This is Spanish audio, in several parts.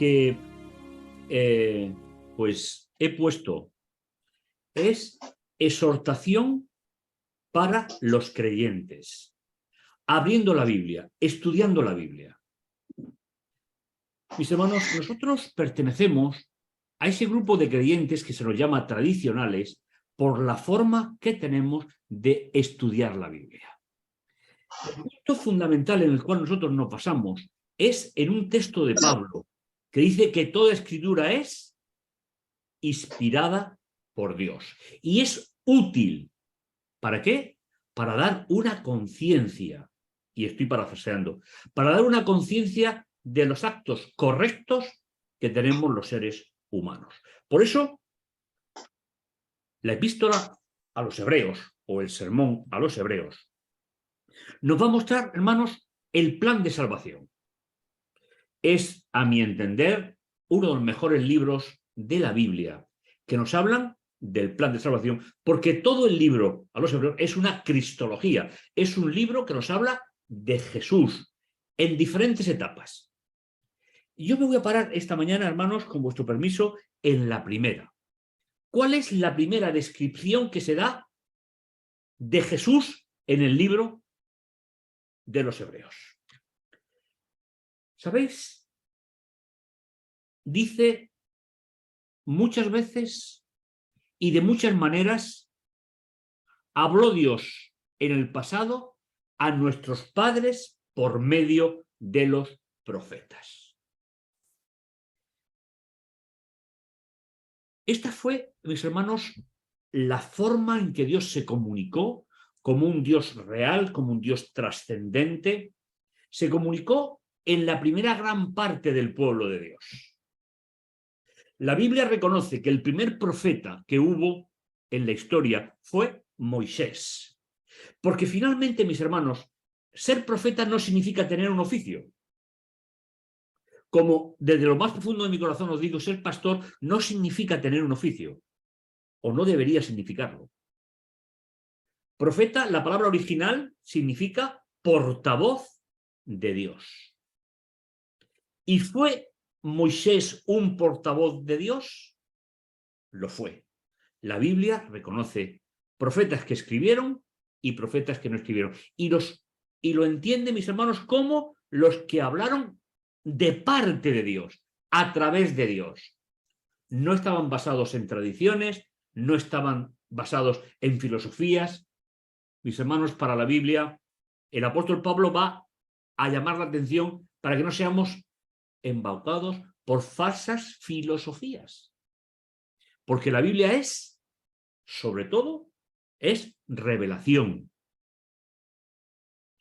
que pues he puesto es exhortación para los creyentes, abriendo la Biblia, estudiando la Biblia. Mis hermanos, nosotros pertenecemos a ese grupo de creyentes que se nos llama tradicionales por la forma que tenemos de estudiar la Biblia. El punto fundamental en el cual nosotros nos basamos es en un texto de Pablo que dice que toda escritura es inspirada por Dios y es útil. ¿Para qué? Para dar una conciencia, y estoy parafraseando, para dar una conciencia de los actos correctos que tenemos los seres humanos. Por eso, la epístola a los hebreos, o el sermón a los hebreos, nos va a mostrar, hermanos, el plan de salvación. Es, a mi entender, uno de los mejores libros de la Biblia, que nos hablan del plan de salvación, porque todo el libro a los hebreos es una cristología, es un libro que nos habla de Jesús en diferentes etapas. Y yo me voy a parar esta mañana, hermanos, con vuestro permiso, en la primera. ¿Cuál es la primera descripción que se da de Jesús en el libro de los hebreos? ¿Sabéis? Dice muchas veces y de muchas maneras, habló Dios en el pasado a nuestros padres por medio de los profetas. Esta fue, mis hermanos, la forma en que Dios se comunicó como un Dios real, como un Dios trascendente. Se comunicó en la primera gran parte del pueblo de Dios. La Biblia reconoce que el primer profeta que hubo en la historia fue Moisés. Porque finalmente, mis hermanos, ser profeta no significa tener un oficio. Como desde lo más profundo de mi corazón os digo, ser pastor no significa tener un oficio, o no debería significarlo. Profeta, la palabra original, significa portavoz de Dios. ¿Y fue Moisés un portavoz de Dios? Lo fue. La Biblia reconoce profetas que escribieron y profetas que no escribieron. Y lo entienden, mis hermanos, como los que hablaron de parte de Dios, a través de Dios. No estaban basados en tradiciones, no estaban basados en filosofías. Mis hermanos, para la Biblia, el apóstol Pablo va a llamar la atención para que no seamos embaucados por falsas filosofías. Porque la Biblia es, sobre todo, es revelación.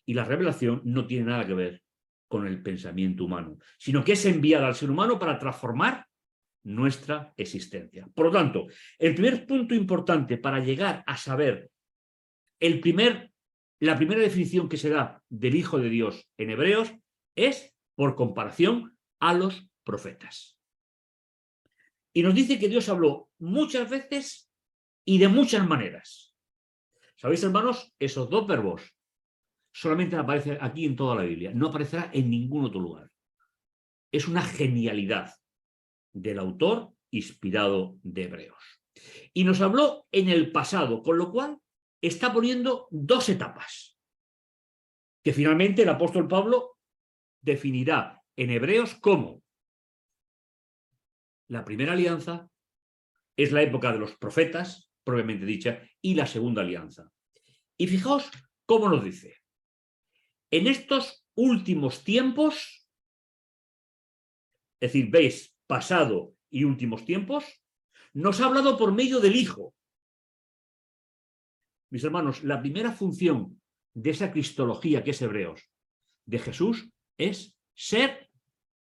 Y la revelación no tiene nada que ver con el pensamiento humano, sino que es enviada al ser humano para transformar nuestra existencia. Por lo tanto, el primer punto importante para llegar a saber la primera definición que se da del Hijo de Dios en Hebreos es por comparación a los profetas. Y nos dice que Dios habló muchas veces y de muchas maneras. ¿Sabéis, hermanos? Esos dos verbos solamente aparecen aquí en toda la Biblia. No aparecerá en ningún otro lugar. Es una genialidad del autor inspirado de Hebreos. Y nos habló en el pasado, con lo cual está poniendo dos etapas que finalmente el apóstol Pablo definirá en Hebreos como la primera alianza es la época de los profetas, propiamente dicha, y la segunda alianza. Y fijaos cómo nos dice. En estos últimos tiempos, es decir, veis, pasado y últimos tiempos, nos ha hablado por medio del Hijo. Mis hermanos, la primera función de esa cristología que es Hebreos, de Jesús, es ser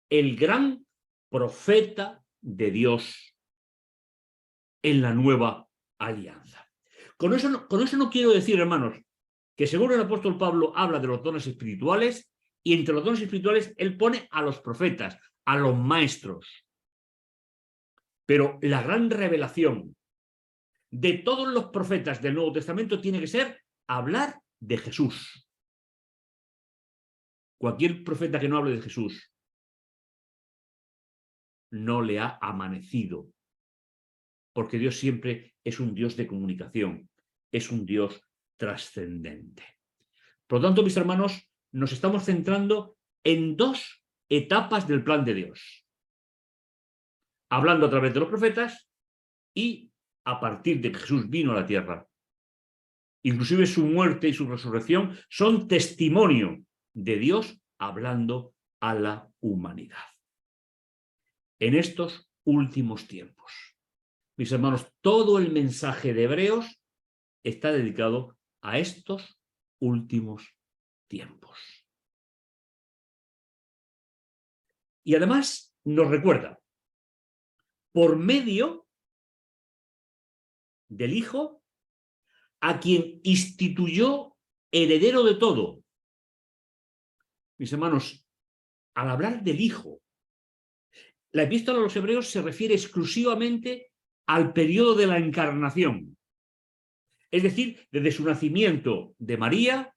el gran profeta de Dios en la nueva alianza. Con eso no quiero decir, hermanos, que según el apóstol Pablo habla de los dones espirituales, y entre los dones espirituales él pone a los profetas, a los maestros. Pero la gran revelación de todos los profetas del Nuevo Testamento tiene que ser hablar de Jesús. Cualquier profeta que no hable de Jesús no le ha amanecido, porque Dios siempre es un Dios de comunicación, es un Dios trascendente. Por lo tanto, mis hermanos, nos estamos centrando en dos etapas del plan de Dios. Hablando a través de los profetas y a partir de que Jesús vino a la tierra. Inclusive su muerte y su resurrección son testimonio de Dios hablando a la humanidad. En estos últimos tiempos, mis hermanos, todo el mensaje de Hebreos está dedicado a estos últimos tiempos. Y además nos recuerda, por medio del Hijo, a quien instituyó heredero de todo. Mis hermanos, al hablar del Hijo, la epístola a los Hebreos se refiere exclusivamente al periodo de la encarnación. Es decir, desde su nacimiento de María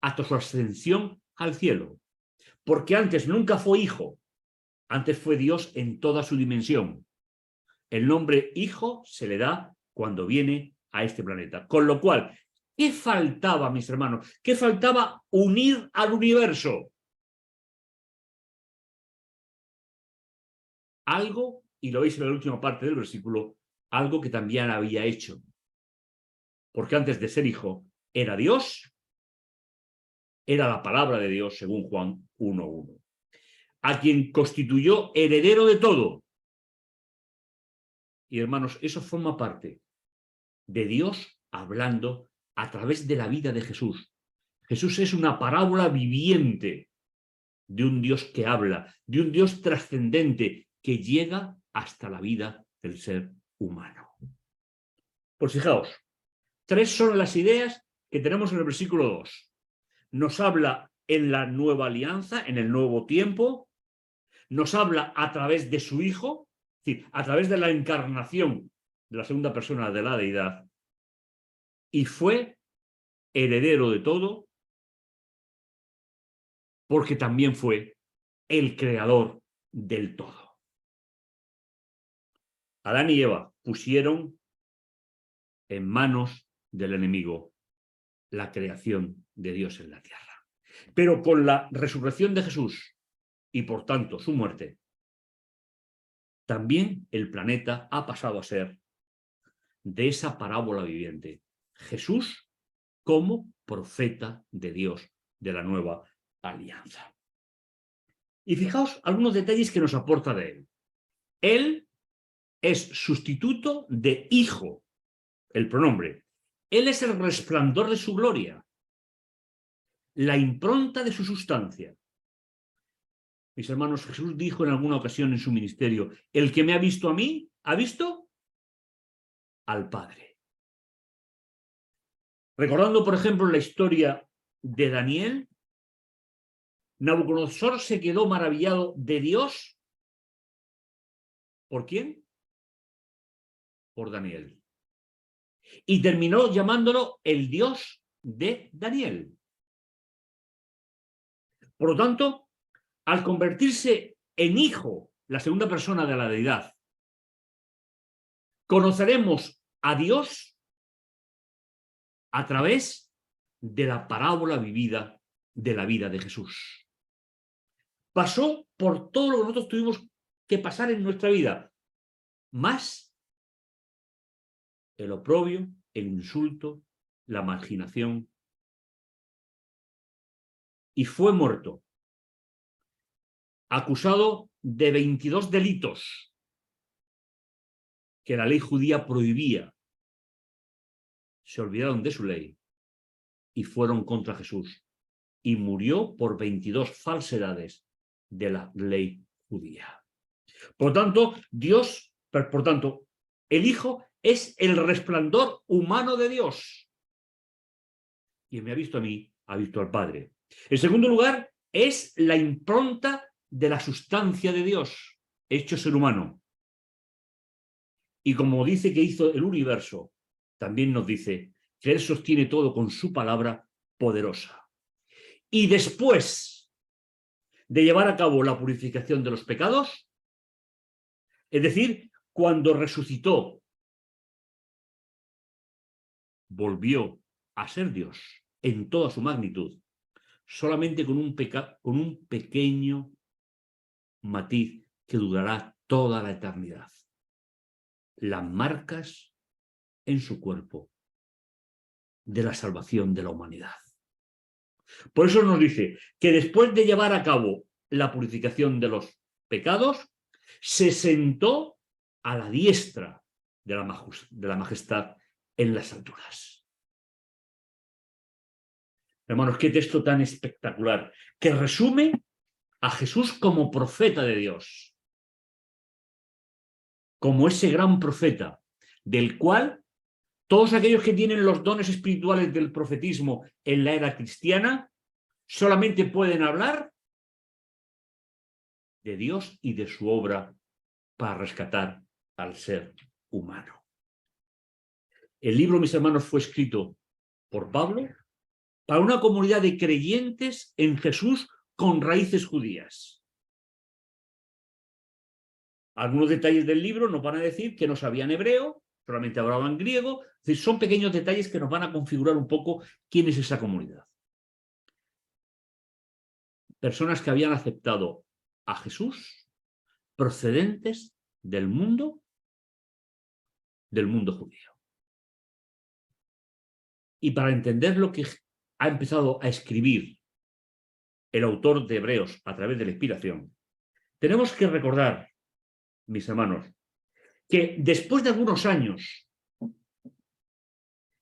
hasta su ascensión al cielo. Porque antes nunca fue hijo, antes fue Dios en toda su dimensión. El nombre Hijo se le da cuando viene a este planeta. Con lo cual, ¿qué faltaba, mis hermanos? ¿Qué faltaba unir al universo? Algo, y lo veis en la última parte del versículo, algo que también había hecho. Porque antes de ser hijo, era Dios, era la palabra de Dios, según Juan 1:1. A quien constituyó heredero de todo. Y hermanos, eso forma parte de Dios hablando a través de la vida de Jesús. Jesús es una parábola viviente de un Dios que habla, de un Dios trascendente que llega hasta la vida del ser humano. Pues fijaos, 3 son las ideas que tenemos en el versículo 2. Nos habla en la nueva alianza, en el nuevo tiempo, nos habla a través de su Hijo, es decir, a través de la encarnación de la segunda persona de la deidad, y fue heredero de todo, porque también fue el creador del todo. Adán y Eva pusieron en manos del enemigo la creación de Dios en la tierra. Pero con la resurrección de Jesús y por tanto su muerte, también el planeta ha pasado a ser de esa parábola viviente. Jesús como profeta de Dios de la nueva alianza. Y fijaos algunos detalles que nos aporta de él. Él es sustituto de hijo, el pronombre. Él es el resplandor de su gloria, la impronta de su sustancia. Mis hermanos, Jesús dijo en alguna ocasión en su ministerio, el que me ha visto a mí, ha visto al Padre. Recordando, por ejemplo, la historia de Daniel, Nabucodonosor se quedó maravillado de Dios. ¿Por quién? Por Daniel. Y terminó llamándolo el Dios de Daniel. Por lo tanto, al convertirse en hijo, la segunda persona de la deidad, conoceremos a Dios a través de la parábola vivida de la vida de Jesús. Pasó por todo lo que nosotros tuvimos que pasar en nuestra vida, más el oprobio, el insulto, la marginación, y fue muerto, acusado de 22 delitos que la ley judía prohibía. Se olvidaron de su ley y fueron contra Jesús, y murió por 22 falsedades de la ley judía. Por tanto, el Hijo es el resplandor humano de Dios. Quien me ha visto a mí, ha visto al Padre. En segundo lugar, es la impronta de la sustancia de Dios, hecho ser humano. Y como dice que hizo el universo, también nos dice que Él sostiene todo con su palabra poderosa. Y después de llevar a cabo la purificación de los pecados, Es decir, cuando resucitó, volvió a ser Dios en toda su magnitud, solamente con un pequeño matiz que durará toda la eternidad. Las marcas en su cuerpo de la salvación de la humanidad. Por eso nos dice que después de llevar a cabo la purificación de los pecados, se sentó a la diestra de la majestad en las alturas. Hermanos, qué texto tan espectacular, que resume a Jesús como profeta de Dios, como ese gran profeta, del cual todos aquellos que tienen los dones espirituales del profetismo en la era cristiana solamente pueden hablar de Dios y de su obra para rescatar al ser humano. El libro, mis hermanos, fue escrito por Pablo para una comunidad de creyentes en Jesús con raíces judías. Algunos detalles del libro nos van a decir que no sabían hebreo, solamente hablaban griego. Es decir, son pequeños detalles que nos van a configurar un poco quién es esa comunidad. Personas que habían aceptado a Jesús procedentes del mundo judío. Y para entender lo que ha empezado a escribir el autor de Hebreos a través de la inspiración, tenemos que recordar, mis hermanos, que después de algunos años,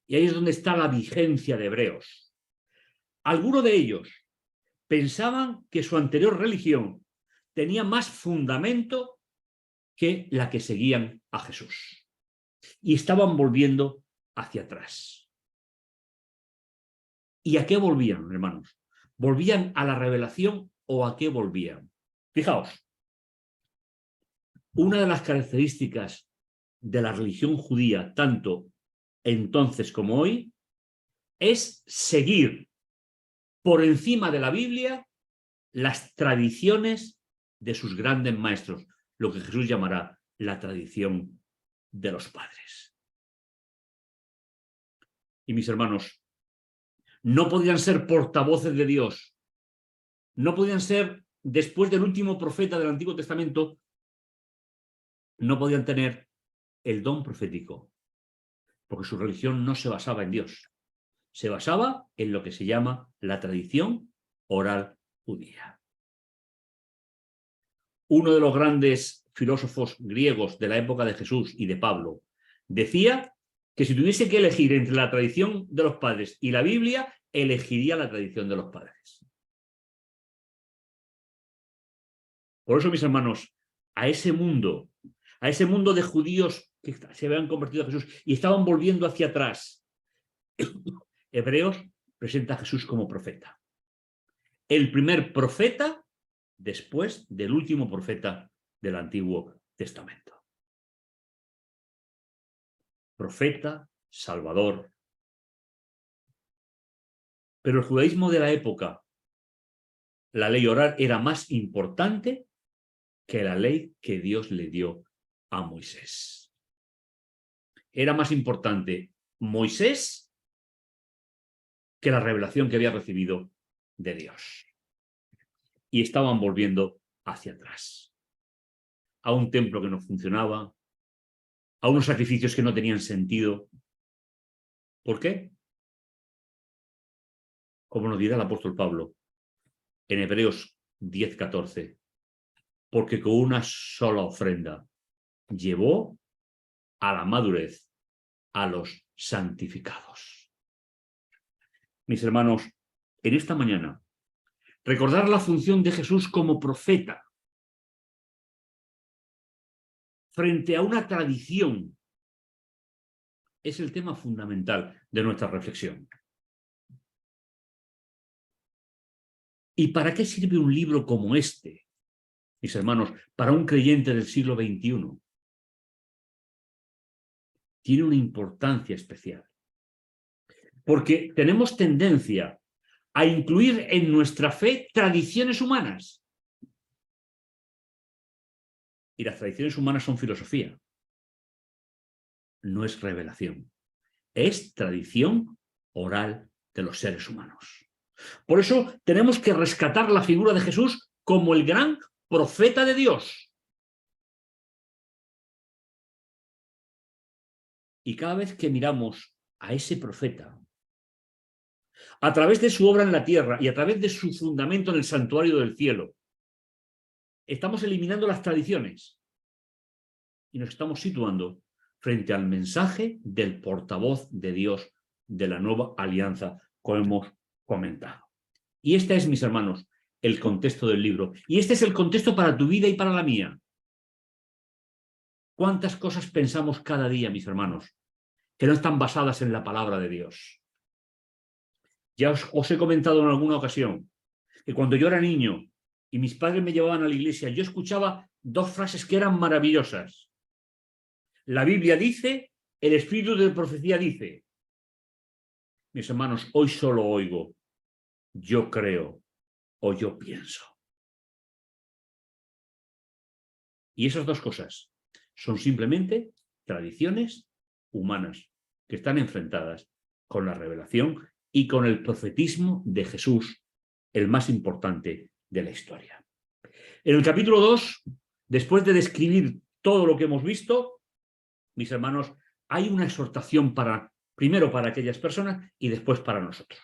y ahí es donde está la vigencia de Hebreos, algunos de ellos pensaban que su anterior religión tenía más fundamento que la que seguían a Jesús. Y estaban volviendo hacia atrás. ¿Y a qué volvían, hermanos? ¿Volvían a la revelación o a qué volvían? Fijaos, una de las características de la religión judía, tanto entonces como hoy, es seguir por encima de la Biblia las tradiciones de sus grandes maestros, lo que Jesús llamará la tradición de los padres. Y mis hermanos, no podían ser portavoces de Dios, no podían ser, después del último profeta del Antiguo Testamento, no podían tener el don profético, porque su religión no se basaba en Dios, se basaba en lo que se llama la tradición oral judía. Uno de los grandes filósofos griegos de la época de Jesús y de Pablo decía que si tuviese que elegir entre la tradición de los padres y la Biblia, elegiría la tradición de los padres. Por eso, mis hermanos, a ese mundo de judíos que se habían convertido a Jesús y estaban volviendo hacia atrás, Hebreos presenta a Jesús como profeta. El primer profeta después del último profeta del Antiguo Testamento. Profeta, salvador. Pero el judaísmo de la época, la ley oral era más importante que la ley que Dios le dio a Moisés. Era más importante Moisés que la revelación que había recibido de Dios. Y estaban volviendo hacia atrás. A un templo que no funcionaba, a unos sacrificios que no tenían sentido. ¿Por qué? Como nos dirá el apóstol Pablo en Hebreos 10:14, porque con una sola ofrenda llevó a la madurez a los santificados. Mis hermanos, en esta mañana, recordar la función de Jesús como profeta frente a una tradición es el tema fundamental de nuestra reflexión. ¿Y para qué sirve un libro como este, mis hermanos, para un creyente del siglo XXI? Tiene una importancia especial. Porque tenemos tendencia a incluir en nuestra fe tradiciones humanas. Y las tradiciones humanas son filosofía. No es revelación. Es tradición oral de los seres humanos. Por eso tenemos que rescatar la figura de Jesús como el gran profeta de Dios. Y cada vez que miramos a ese profeta, a través de su obra en la tierra y a través de su fundamento en el santuario del cielo, estamos eliminando las tradiciones y nos estamos situando frente al mensaje del portavoz de Dios de la nueva alianza, como hemos comentado. Y este es, mis hermanos, el contexto del libro. Y este es el contexto para tu vida y para la mía. ¿Cuántas cosas pensamos cada día, mis hermanos, que no están basadas en la palabra de Dios? Ya os he comentado en alguna ocasión que cuando yo era niño y mis padres me llevaban a la iglesia, yo escuchaba dos frases que eran maravillosas. La Biblia dice, el Espíritu de profecía dice. Mis hermanos, hoy solo oigo, yo creo o yo pienso. Y esas dos cosas son simplemente tradiciones humanas que están enfrentadas con la revelación y con el profetismo de Jesús, el más importante de la historia. En el capítulo 2, después de describir todo lo que hemos visto, mis hermanos, hay una exhortación primero para aquellas personas y después para nosotros.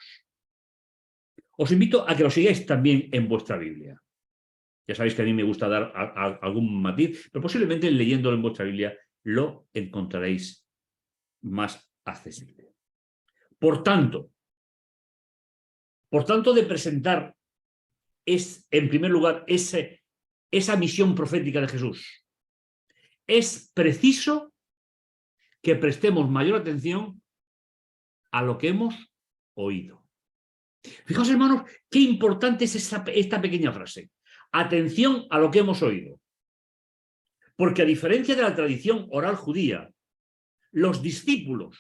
Os invito a que lo sigáis también en vuestra Biblia. Ya sabéis que a mí me gusta dar algún matiz, pero posiblemente leyéndolo en vuestra Biblia lo encontraréis más accesible. Por tanto, de presentar en primer lugar esa misión profética de Jesús, es preciso que prestemos mayor atención a lo que hemos oído. Fijaos, hermanos, qué importante es esta pequeña frase. Atención a lo que hemos oído. Porque a diferencia de la tradición oral judía, los discípulos,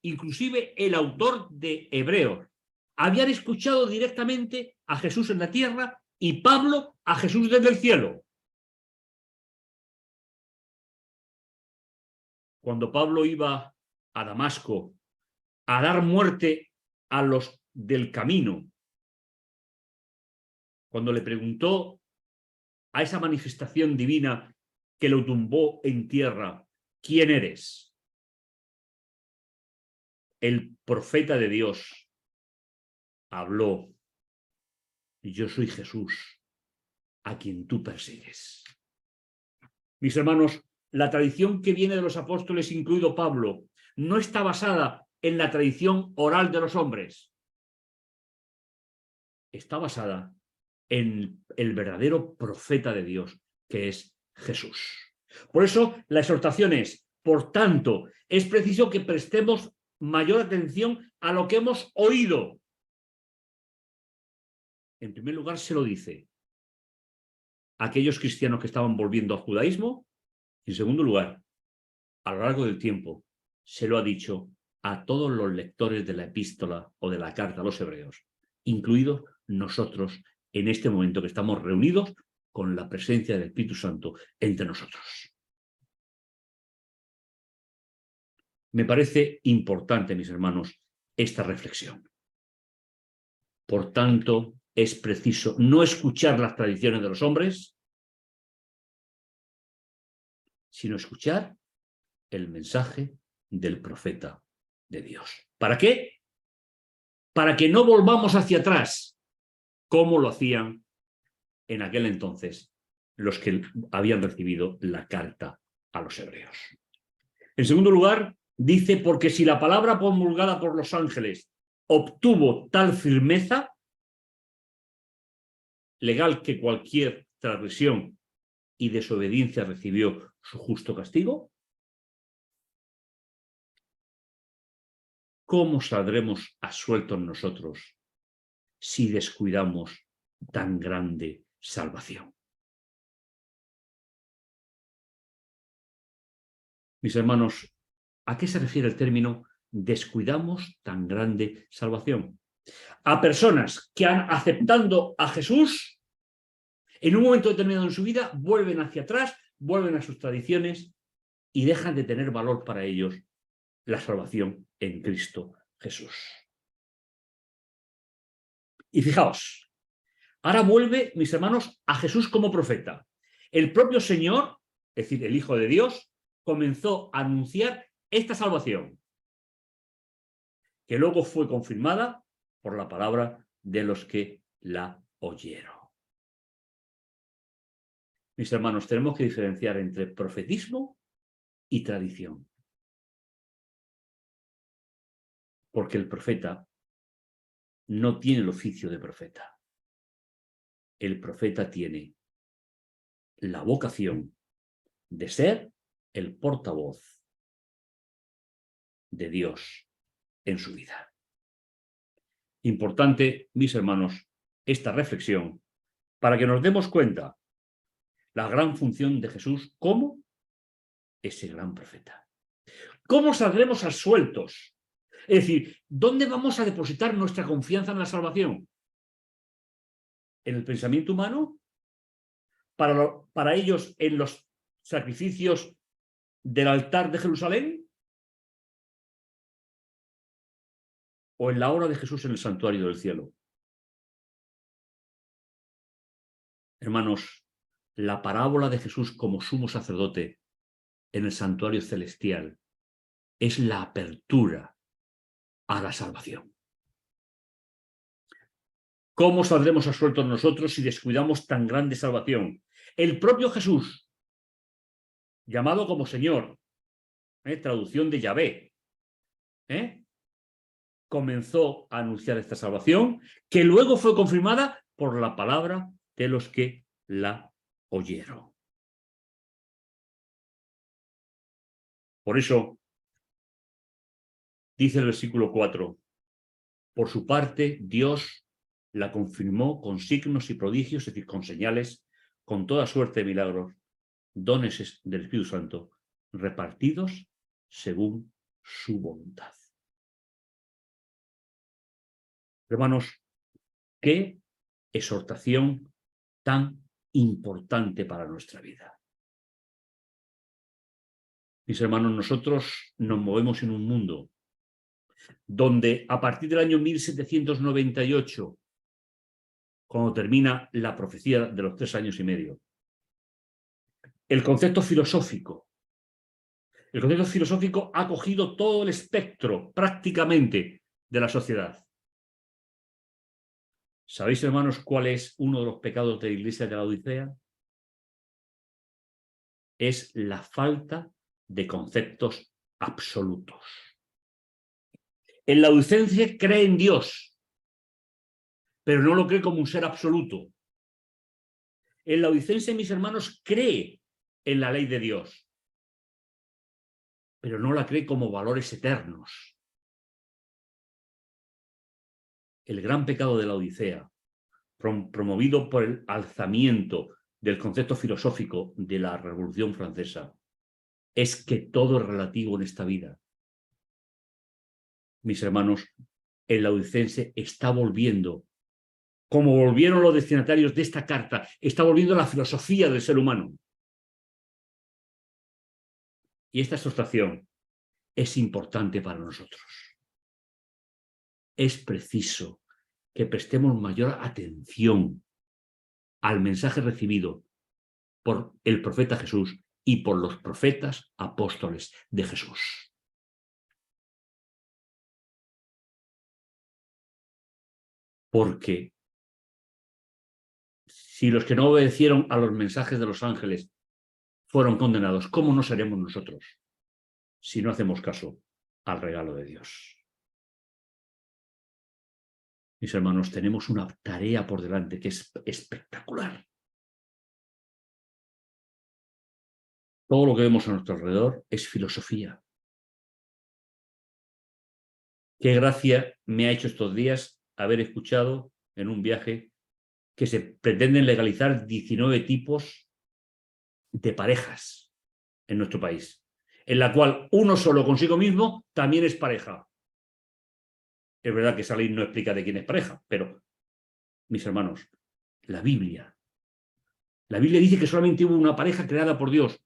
inclusive el autor de Hebreos, habían escuchado directamente a Jesús en la tierra y Pablo a Jesús desde el cielo. Cuando Pablo iba a Damasco a dar muerte a los del camino, cuando le preguntó a esa manifestación divina que lo tumbó en tierra, ¿quién eres? El profeta de Dios habló, yo soy Jesús, a quien tú persigues. Mis hermanos, la tradición que viene de los apóstoles, incluido Pablo, no está basada en la tradición oral de los hombres. Está basada en el verdadero profeta de Dios, que es Jesús. Por eso la exhortación es, por tanto, es preciso que prestemos mayor atención a lo que hemos oído. En primer lugar, se lo dice a aquellos cristianos que estaban volviendo al judaísmo. En segundo lugar, a lo largo del tiempo, se lo ha dicho a todos los lectores de la epístola o de la carta a los hebreos, incluidos nosotros en este momento que estamos reunidos con la presencia del Espíritu Santo entre nosotros. Me parece importante, mis hermanos, esta reflexión. Por tanto, es preciso no escuchar las tradiciones de los hombres, sino escuchar el mensaje del profeta de Dios. ¿Para qué? Para que no volvamos hacia atrás, como lo hacían en aquel entonces los que habían recibido la carta a los hebreos. En segundo lugar, dice, porque si la palabra promulgada por los ángeles obtuvo tal firmeza legal que cualquier transgresión y desobediencia recibió su justo castigo, ¿cómo saldremos absueltos nosotros si descuidamos tan grande salvación? Mis hermanos, ¿a qué se refiere el término descuidamos tan grande salvación? A personas que aceptando a Jesús, en un momento determinado en su vida, vuelven hacia atrás, vuelven a sus tradiciones y dejan de tener valor para ellos la salvación en Cristo Jesús. Y fijaos, ahora vuelve, mis hermanos, a Jesús como profeta. El propio Señor, es decir, el Hijo de Dios, comenzó a anunciar esta salvación, que luego fue confirmada por la palabra de los que la oyeron. Mis hermanos, tenemos que diferenciar entre profetismo y tradición. Porque el profeta no tiene el oficio de profeta. El profeta tiene la vocación de ser el portavoz de Dios en su vida. Importante, mis hermanos, esta reflexión para que nos demos cuenta la gran función de Jesús como ese gran profeta. ¿Cómo saldremos absueltos? Es decir, ¿dónde vamos a depositar nuestra confianza en la salvación? ¿En el pensamiento humano? ¿Para ellos en los sacrificios del altar de Jerusalén? ¿O en la obra de Jesús en el santuario del cielo? Hermanos, la parábola de Jesús como sumo sacerdote en el santuario celestial es la apertura a la salvación. ¿Cómo saldremos absueltos nosotros si descuidamos tan grande salvación? El propio Jesús, llamado como Señor, traducción de Yahvé, comenzó a anunciar esta salvación, que luego fue confirmada por la palabra de los que la oyeron. Por eso, dice el versículo 4, por su parte, Dios la confirmó con signos y prodigios, es decir, con señales, con toda suerte de milagros, dones del Espíritu Santo, repartidos según su voluntad. Hermanos, qué exhortación tan importante para nuestra vida. Mis hermanos, nosotros nos movemos en un mundo donde a partir del año 1798, cuando termina la profecía de los 3 años y medio, el concepto filosófico ha cogido todo el espectro prácticamente de la sociedad. ¿Sabéis, hermanos, cuál es uno de los pecados de la Iglesia de la Odisea? Es la falta de conceptos absolutos. En la Laodicense cree en Dios, pero no lo cree como un ser absoluto. El laodicense, mis hermanos, cree en la ley de Dios, pero no la cree como valores eternos. El gran pecado de la Odisea, promovido por el alzamiento del concepto filosófico de la Revolución Francesa, es que todo es relativo en esta vida. Mis hermanos, el laodicense está volviendo, como volvieron los destinatarios de esta carta, está volviendo a la filosofía del ser humano. Y esta exhortación es importante para nosotros. Es preciso que prestemos mayor atención al mensaje recibido por el profeta Jesús y por los profetas apóstoles de Jesús. Porque si los que no obedecieron a los mensajes de los ángeles fueron condenados, ¿cómo no seremos nosotros si no hacemos caso al regalo de Dios? Mis hermanos, tenemos una tarea por delante que es espectacular. Todo lo que vemos a nuestro alrededor es filosofía. Qué gracia me ha hecho estos días haber escuchado en un viaje que se pretenden legalizar 19 tipos de parejas en nuestro país, en la cual uno solo consigo mismo también es pareja. Es verdad que esa ley no explica de quién es pareja, pero, mis hermanos, la Biblia La Biblia dice que solamente hubo una pareja creada por Dios.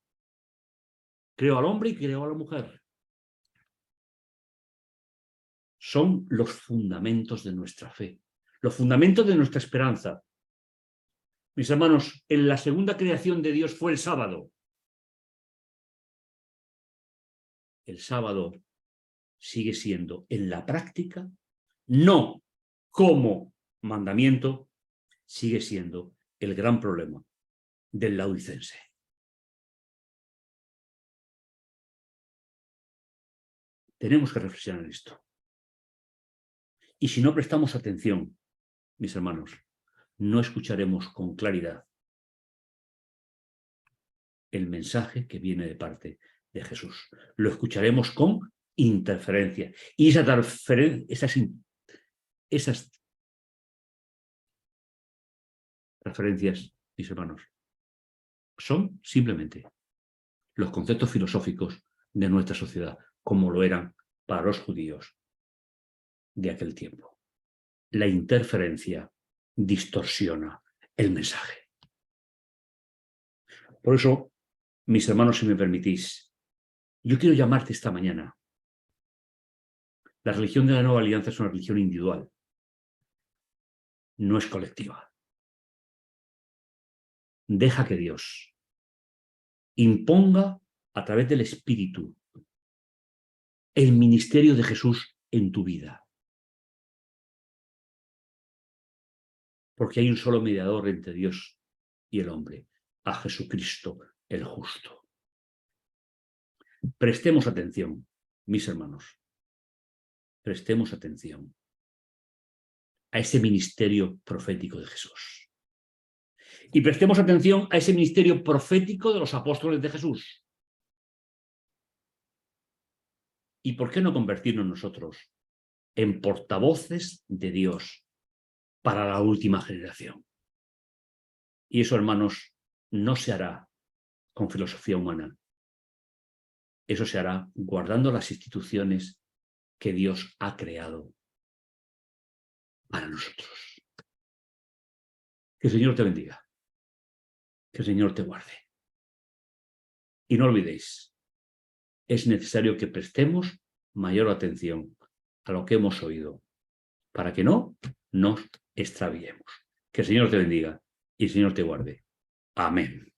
Creó al hombre y creó a la mujer. Son los fundamentos de nuestra fe, los fundamentos de nuestra esperanza. Mis hermanos, en la segunda creación de Dios fue el sábado. El sábado sigue siendo en la práctica, no como mandamiento, sigue siendo el gran problema del laodicense. Tenemos que reflexionar en esto. Y si no prestamos atención, mis hermanos, no escucharemos con claridad el mensaje que viene de parte de Jesús. Lo escucharemos con interferencia. Y esas referencias, mis hermanos, son simplemente los conceptos filosóficos de nuestra sociedad, como lo eran para los judíos de aquel tiempo. La interferencia distorsiona el mensaje. Por eso, mis hermanos, si me permitís, yo quiero llamarte esta mañana. La religión de la Nueva Alianza es una religión individual, no es colectiva. Deja que Dios imponga a través del Espíritu el ministerio de Jesús en tu vida. Porque hay un solo mediador entre Dios y el hombre, a Jesucristo el justo. Prestemos atención, mis hermanos. Prestemos atención a ese ministerio profético de Jesús. Y prestemos atención a ese ministerio profético de los apóstoles de Jesús. ¿Y por qué no convertirnos nosotros en portavoces de Dios para la última generación? Y eso, hermanos, no se hará con filosofía humana. Eso se hará guardando las instituciones que Dios ha creado para nosotros. Que el Señor te bendiga. Que el Señor te guarde. Y no olvidéis, es necesario que prestemos mayor atención a lo que hemos oído, para que no nos extraviemos. Que el Señor te bendiga y el Señor te guarde. Amén.